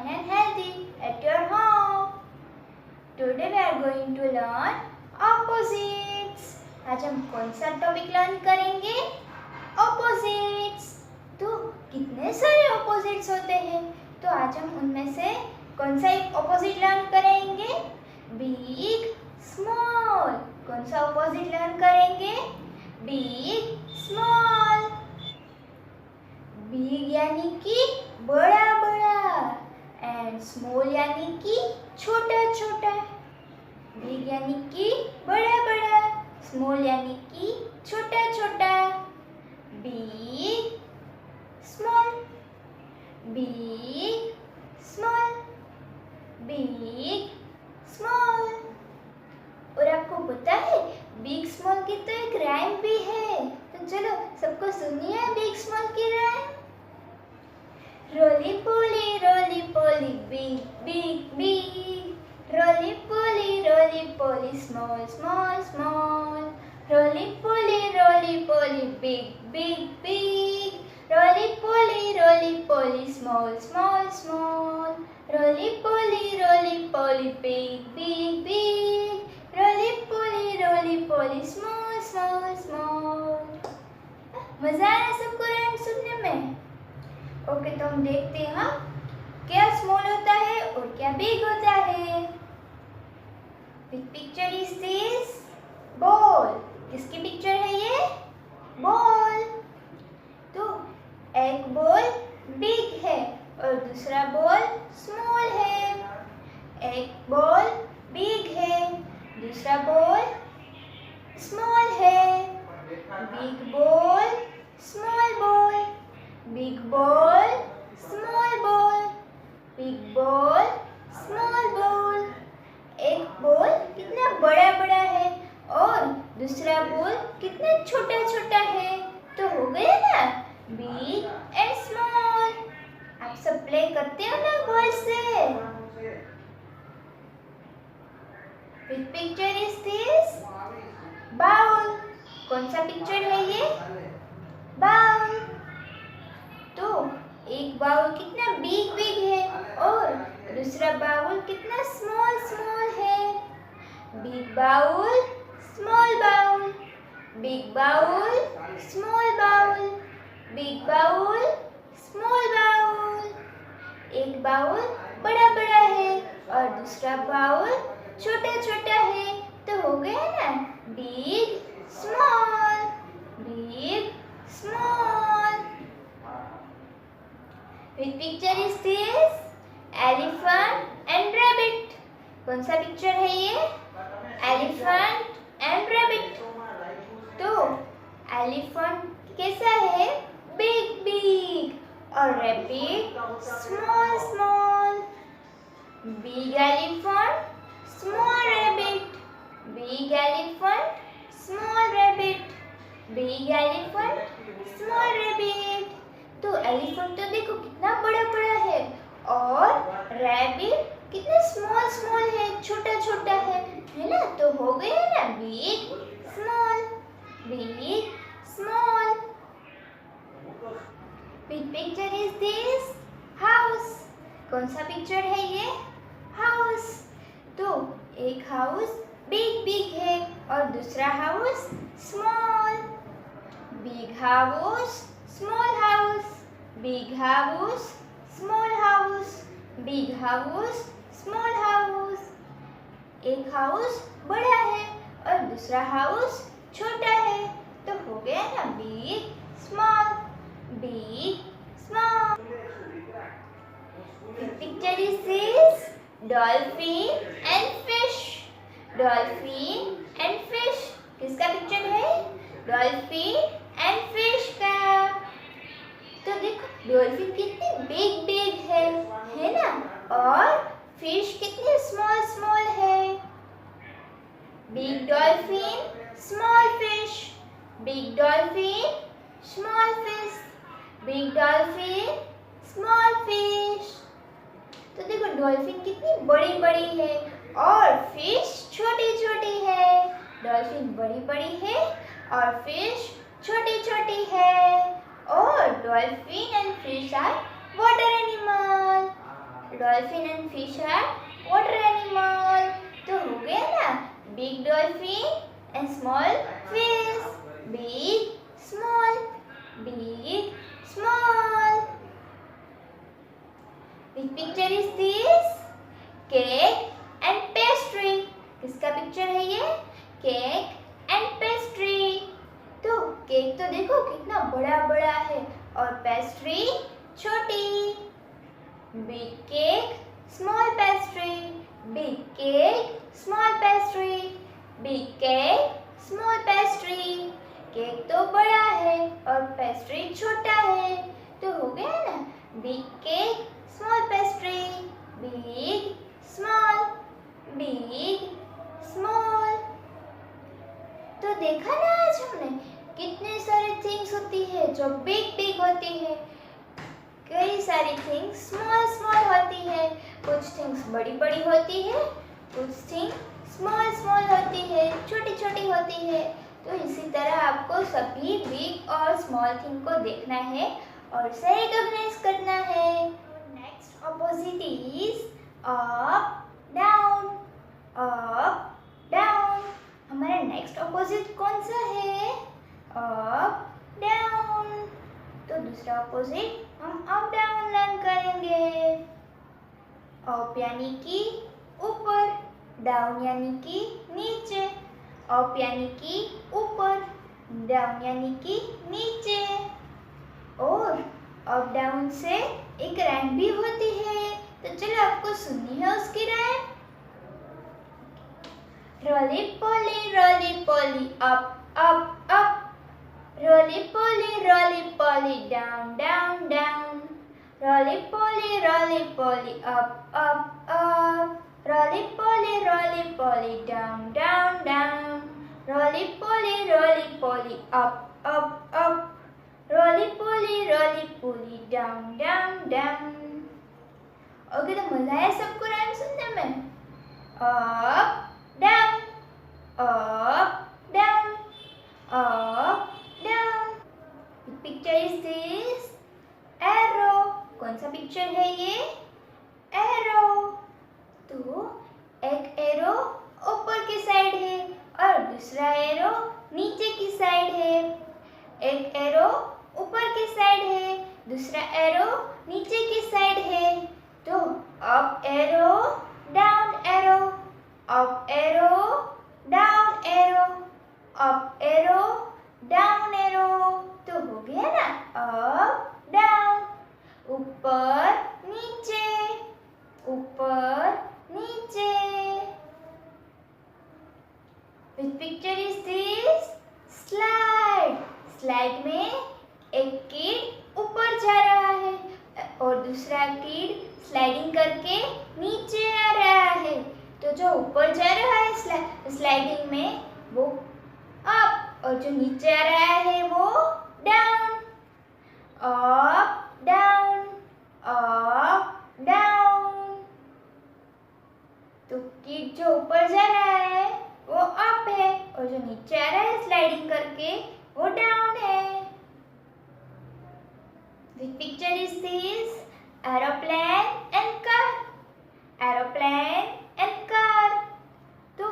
fine and healthy at your home. Today we are going to learn opposites. आज हम कौन सा topic learn करेंगे? opposites. तो कितने सारे opposites होते हैं? तो आज हम उनमें से कौन सा एक opposite लर्न करेंगे? big, small. कौन सा opposite लर्न करेंगे? big, small. big यानी कि बड़ा बड़ा एंड स्मॉल यानी कि छोटा छोटा. बिग यानी कि बड़ा बड़ा, स्मॉल यानी कि छोटा छोटा. Big small, big small, big small. और आपको पता है बिग स्मॉल की तो एक राइम भी है. तो चलो सबको सुनिए बिग स्मॉल की राइम. रोली पोली बिग बिग बिग. रोली पोली स्मॉल स्मॉल स्मॉल. रोली पोली बिग बिग बिग. रोली पोली स्मॉल स्मॉल स्मॉल. रोली पोली बिग बिग बिग. रोली पोली स्मॉल स्मॉल स्मॉल. मजा आया सबको राइम सुनने में? ओके, तो हम देखते हैं क्या स्मॉल होता है और क्या बिग होता है. Which picture is this? Ball. किसकी पिक्चर है ये? बॉल. तो एक बॉल बिग है और दूसरा बॉल स्मॉल है. एक बॉल बिग है, दूसरा बॉल स्मॉल है. Big ball, small ball. Big ball, small ball. Big ball, small ball. एक बॉल कितना बड़ा बड़ा है और दूसरा बॉल कितना छोटा छोटा है. तो हो गया ना बिग एंड स्मॉल. आप सब प्ले करते हो ना बॉल से. Which picture is this? Bowl. कौन सा पिक्चर है ये? बाउल. तो एक बाउल कितना बिग बिग है और दूसरा बाउल कितना स्मॉल स्मॉल है. Big bowl, small bowl. Big bowl, small bowl. Big bowl, small bowl. एक बाउल बड़ा बड़ा है और दूसरा बाउल छोटा छोटा है. तो हो गया ना big small, big small. Which picture is this? Elephant and rabbit. कौन सा पिक्चर है ये? Elephant and rabbit. तो एलिफेंट कैसा है? बिग बिग और rabbit small small. Big elephant, small rabbit. Big elephant, small rabbit. Big elephant, small rabbit. तो elephant तो देखो कितना बड़ा बड़ा है और रैबिट कितना स्मॉल स्मॉल है, छोटा छोटा है ना. तो हो गया ना big small, big small. Which picture is this? House. कौन सा पिक्चर है ये? हाउस. तो एक हाउस बिग बिग है और दूसरा house small. Big house, small house. Big house, small house. Big house, small house. एक हाउस बड़ा है और दूसरा हाउस छोटा है. तो हो गया ना big small, big small. Picture is this? Dolphin and fish. Dolphin and fish. किसका पिक्चर है? डॉल्फिन एंड फिश का. तो देखो डॉल्फिन कितनी बिग बिग है ना और फिश कितनी स्मॉल स्मॉल है. Big dolphin, small fish. Big dolphin, small fish. Big dolphin, small fish. तो देखो डॉल्फिन कितनी बड़ी बड़ी है और फिश छोटी छोटी है. डॉल्फिन बड़ी बड़ी है और फिश छोटी छोटी है. और dolphin and fish are water animal. Dolphin and fish are water animal. तो हो गया ना, big dolphin and small fish, big small, big small. Which picture is this? Cake and pastry. किसका पिक्चर है ये? Cake and pastry. तो cake तो देखो कितना बड़ा बड़ा है और पेस्ट्री छोटी। Big cake, small pastry, big cake, small pastry, big cake, small pastry. Cake तो बड़ा है और पेस्ट्री छोटा है, तो हो गया ना, big cake, small pastry, big small, big small. तो देखा ना आज हमने कितने सारे थिंग्स होती है जो बिग बिग होती है, कई सारी थिंग्स स्मॉल स्मॉल होती है, कुछ थिंग्स बड़ी बड़ी होती है, कुछ थिंग्स स्मॉल स्मॉल होती है, छोटी छोटी होती है। तो इसी तरह आपको सभी बिग और स्मॉल थिंग को देखना है और उसे रिकॉग्नाइज करना है। Next opposite is up down, up down. हमारा नेक्स्ट ऑपोजिट कौन सा है? Up down. तो दूसरा ऑपोजिट हम अप डाउन लर्न करेंगे। अप यानी कि ऊपर, डाउन यानी कि नीचे। अप यानी कि ऊपर, डाउन यानी कि नीचे। और अप डाउन से एक राइम भी होती है, तो चलो आपको सुननी है उसकी राइम। रोली पोली अप अप अप, रोली पोली डाउन डाउन डाउन, रोली पोली अप अप अप, रोली पोली डाउन डाउन डाउन, रोली पोली अप अप अप, रोली पोली डाउन डाउन डाउन। ओके, तो मजा आया सबको राइम सुनने में? Up down, up down, up down. Picture is this arrow. कौन सा picture है ये? एरो। तो एक एरो ऊपर की साइड है और दूसरा एरो नीचे की साइड है। एक एरो ऊपर की साइड है, दूसरा एरो नीचे की साइड है। तो up arrow, down arrow, up arrow, down arrow, up arrow, down arrow. तो हो गया ना, अप डाउन, ऊपर नीचे, ऊपर नीचे। Which picture is this? Slide. Slide में एक किड ऊपर जा रहा है और दूसरा किड स्लाइडिंग करके नीचे आ रहा है। तो जो ऊपर जा रहा है स्लाइडिंग में वो अप और जो नीचे आ रहा है वो down. Up down, up down. तो किड जो ऊपर जा रहा है वो अप है और जो नीचे आ रहा है स्लाइडिंग करके वो डाउन है। Which picture is this? Aeroplane and car. Aeroplane and car. तो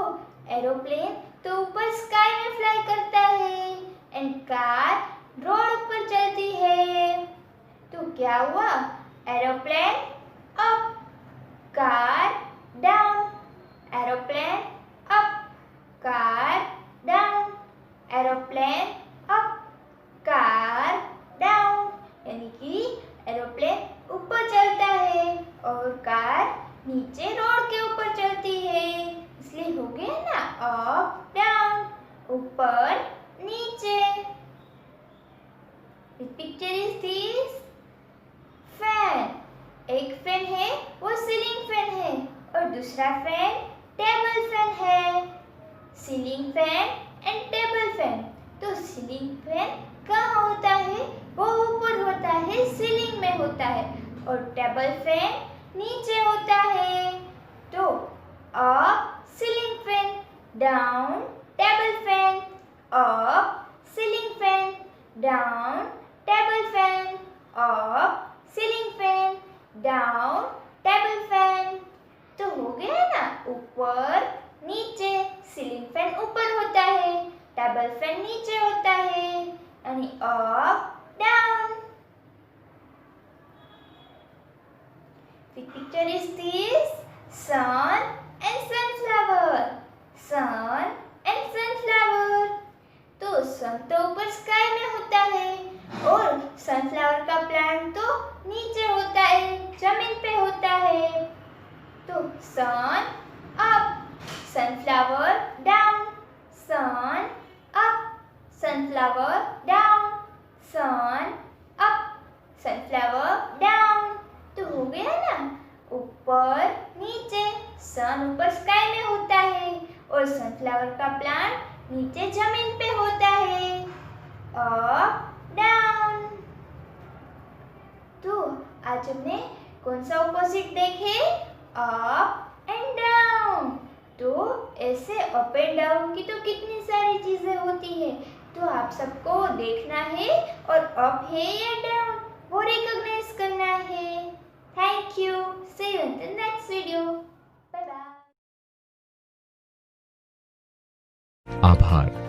एरोप्लेन तो ऊपर स्काई में फ्लाई करता है एंड कार रोड पर चलती है। तो क्या हुआ? Aeroplane up, car down, aeroplane up, car down, aeroplane up, car down. यानी कि एरोप्लेन ऊपर चलता है और कार नीचे रोड के ऊपर चलती है, इसलिए हो गया ना अप डाउन, ऊपर नीचे। Picture is this fan. एक फैन है वो सीलिंग फैन है और दूसरा फैन टेबल फैन है। Ceiling fan and table fan. तो सीलिंग फैन कहाँ होता है? वो ऊपर होता है, सीलिंग में होता है, और टेबल फैन नीचे होता है। तो up ceiling fan, down table fan, up ceiling fan, down table fan, up ceiling fan, down table ऊपर नीचे, सीलिंग फैन ऊपर होता है, टेबल फैन नीचे होता है, आणि up down. The picture is this sun and sunflower. Sun and sunflower. तो सन तो ऊपर स्काई में होता है और सनफ्लावर का प्लांट तो नीचे होता है, जमीन पे होता है. तो सन अप, सनफ्लावर डाउन, सन अप, सनफ्लावर डाउन, सन अप, सनफ्लावर डाउन. तो हो गया ना, ऊपर नीचे. सन ऊपर स्काई में होता है और सनफ्लावर का प्लांट नीचे जमीन पे होता है. Up down. तो आज हमने कौन सा ऑपोजिट देखे? Up and down. तो ऐसे अप एंड डाउन की तो कितनी सारी चीजें होती है. तो आप सबको देखना है और अप है या डाउन वो रिकॉग्नाइज करना है. Thank you. See you in the next video. Bye bye. आभार.